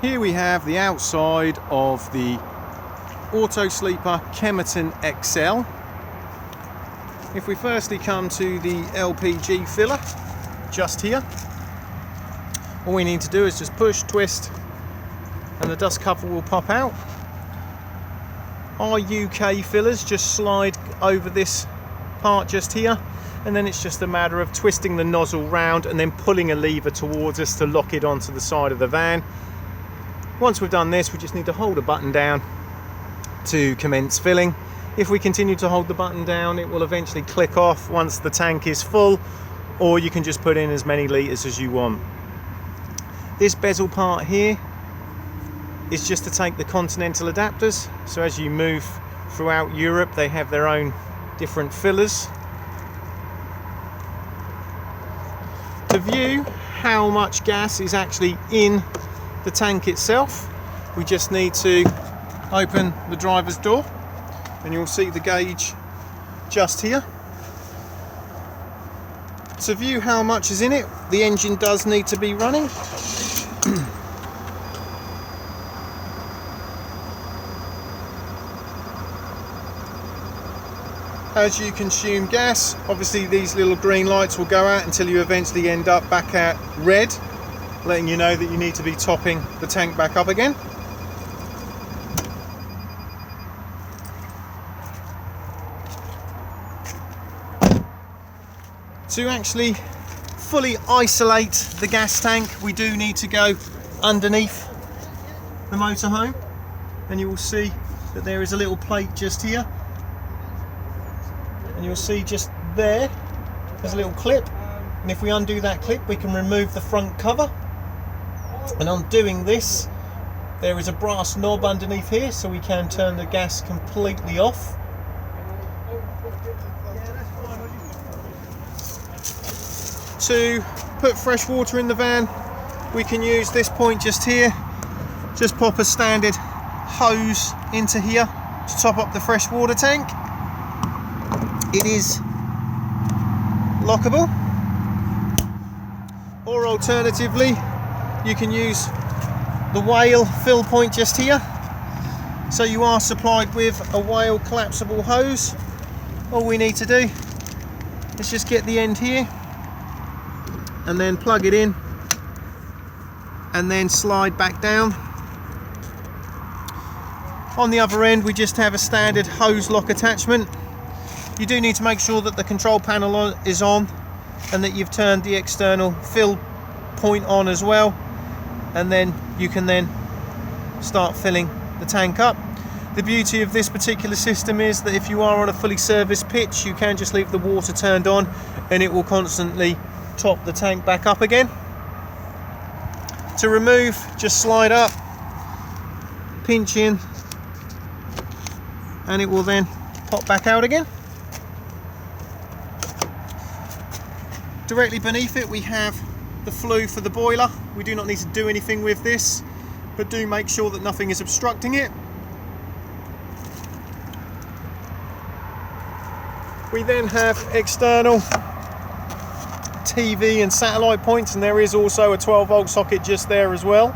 Here we have the outside of the auto sleeper Kemerton XL. If we firstly come to the LPG filler, just here, all we need to do is just push, twist, and the dust cover will pop out. Our UK fillers just slide over this part just here, and then it's just a matter of twisting the nozzle round and then pulling a lever towards us to lock it onto the side of the van. Once we've done this, we just need to hold a button down to commence filling. If we continue to hold the button down, it will eventually click off once the tank is full, or you can just put in as many litres as you want. This bezel part here is just to take the continental adapters, so as you move throughout Europe they have their own different fillers. To view how much gas is actually in the tank itself, we just need to open the driver's door and you'll see the gauge just here. To view how much is in it, the engine does need to be running. As you consume gas, obviously these little green lights will go out until you eventually end up back at red, letting you know that you need to be topping the tank back up again. To actually fully isolate the gas tank, we do need to go underneath the motorhome, and you will see that there is a little plate just here, and you'll see just there's a little clip, and if we undo that clip we can remove the front cover. And on doing this, there is a brass knob underneath here, so we can turn the gas completely off. To put fresh water in the van, we can use this point just here. Just pop a standard hose into here to top up the fresh water tank. It is lockable, or alternatively you can use the whale fill point just here. So you are supplied with a whale collapsible hose. All we need to do is just get the end here and then plug it in and then slide back down. On the other end we just have a standard hose lock attachment. You do need to make sure that the control panel is on and that you've turned the external fill point on as well, and then you can then start filling the tank up. The beauty of this particular system is that if you are on a fully serviced pitch, you can just leave the water turned on and it will constantly top the tank back up again. To remove, just slide up, pinch in, and it will then pop back out again. Directly beneath it we have the flue for the boiler. We do not need to do anything with this, but do make sure that nothing is obstructing it. We then have external TV and satellite points, and there is also a 12-volt socket just there as well.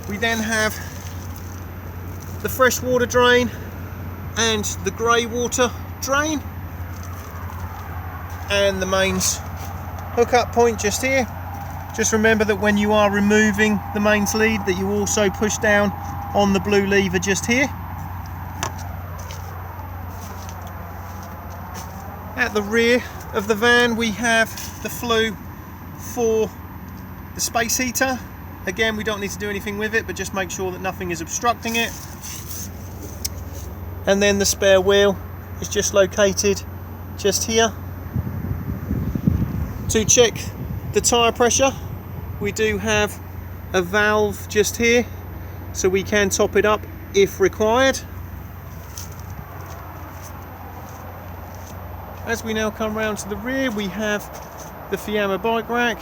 We then have the fresh water drain and the grey water drain, and the mains hookup point just here. Just remember that when you are removing the mains lead, that you also push down on the blue lever just here. At the rear of the van we have the flue for the space heater. Again, we don't need to do anything with it, but just make sure that nothing is obstructing it. And then the spare wheel is just located just here. To check the tyre pressure, we do have a valve just here, so we can top it up if required. As we now come round to the rear, we have the Fiamma bike rack.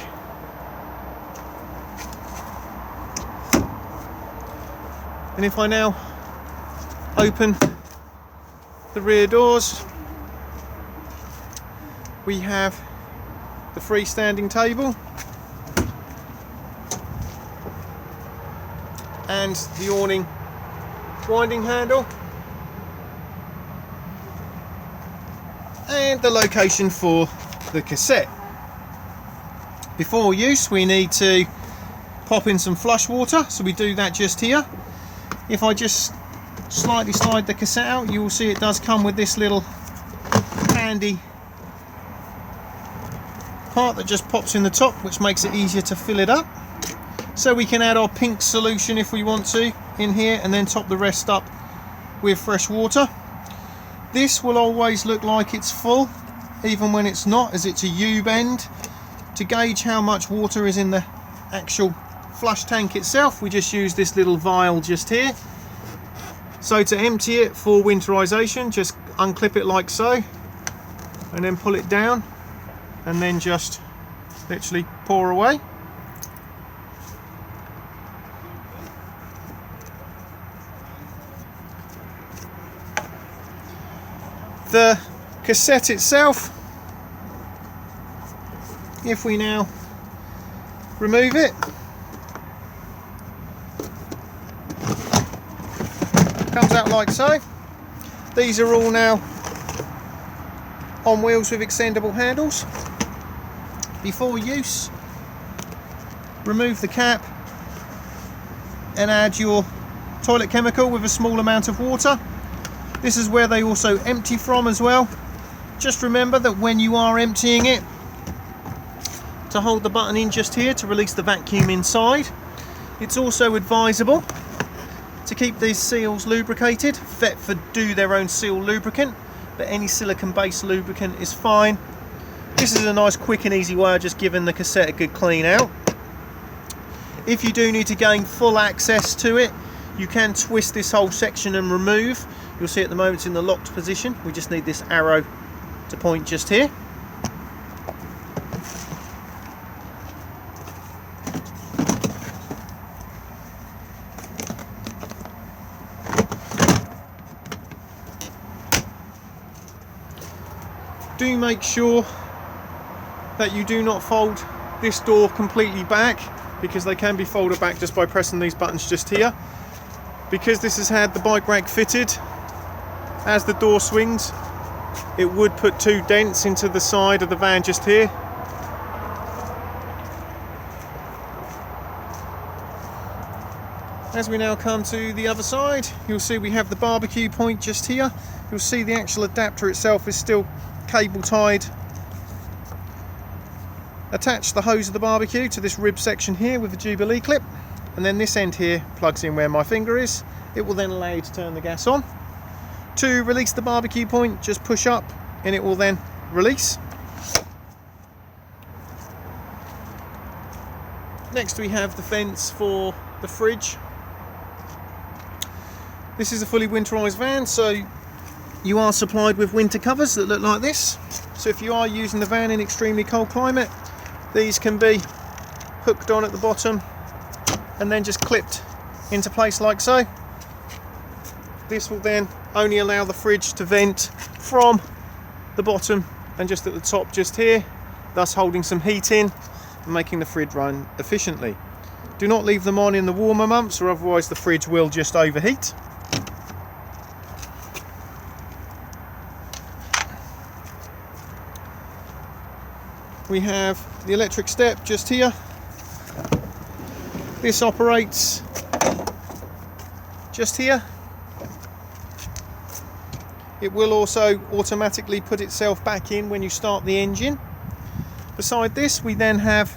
And if I now open the rear doors, we have the freestanding table. and the awning winding handle, and the location for the cassette. Before use, we need to pop in some flush water, so we do that just here. If I just slightly slide the cassette out, you will see it does come with this little handy part that just pops in the top, which makes it easier to fill it up. So we can add our pink solution if we want to in here, and then top the rest up with fresh water. This will always look like it's full even when it's not, as it's a U-bend. To gauge how much water is in the actual flush tank itself, we just use this little vial just here. So to empty it for winterization, just unclip it like so, and then pull it down, and then just literally pour away. The cassette itself, if we now remove it, comes out like so. These are all now on wheels with extendable handles. Before use, remove the cap and add your toilet chemical with a small amount of water. This is where they also empty from as well. Just remember that when you are emptying it, to hold the button in just here to release the vacuum inside. It's also advisable to keep these seals lubricated. Thetford do their own seal lubricant, but any silicone based lubricant is fine. This is a nice quick and easy way of just giving the cassette a good clean out. If you do need to gain full access to it, you can twist this whole section and remove. You'll see at the moment it's in the locked position. We just need this arrow to point just here. Do make sure that you do not fold this door completely back, because they can be folded back just by pressing these buttons just here. Because this has had the bike rack fitted, as the door swings, it would put two dents into the side of the van just here. As we now come to the other side, you'll see we have the barbecue point just here. You'll see the actual adapter itself is still cable tied. Attach the hose of the barbecue to this rib section here with a Jubilee clip, and then this end here plugs in where my finger is. It will then allow you to turn the gas on. To release the barbecue point, just push up and it will then release. Next we have the fence for the fridge. This is a fully winterized van, so you are supplied with winter covers that look like this. So if you are using the van in extremely cold climate, these can be hooked on at the bottom and then just clipped into place like so. This will then only allow the fridge to vent from the bottom and just at the top just here, thus holding some heat in and making the fridge run efficiently. Do not leave them on in the warmer months, or otherwise the fridge will just overheat. We have the electric step just here. This operates just here. It will also automatically put itself back in when you start the engine. Beside this, we then have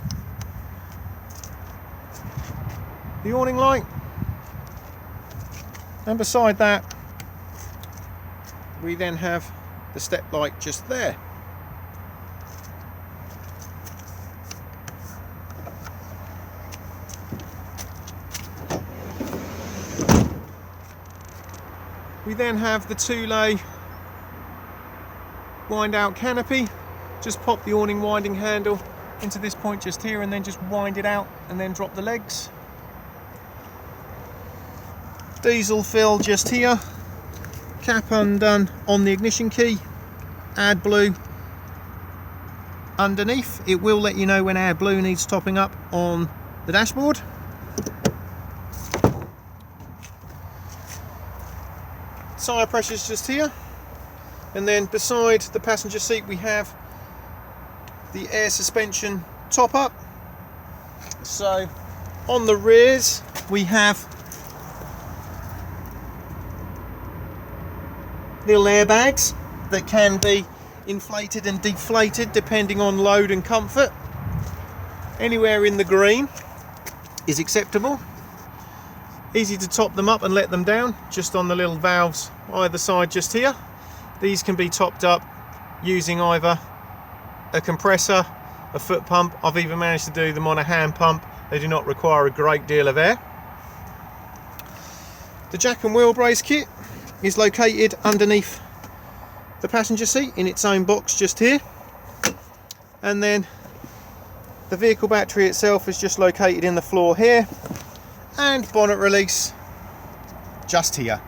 the awning light, and beside that we then have the step light just there. We then have the two-lay wind out canopy. Just pop the awning winding handle into this point just here and then just wind it out and then drop the legs. Diesel fill just here. Cap undone on the ignition key. AdBlue underneath. It will let you know when AdBlue needs topping up on the dashboard. tyre pressure is just here, and then beside the passenger seat we have the air suspension top up. So on the rears we have little airbags that can be inflated and deflated depending on load and comfort. Anywhere in the green is acceptable. Easy to top them up and let them down, just on the little valves either side just here. These can be topped up using either a compressor, a foot pump. I've even managed to do them on a hand pump. They do not require a great deal of air. The jack and wheel brace kit is located underneath the passenger seat in its own box just here, and then the vehicle battery itself is just located in the floor here, and bonnet release just here.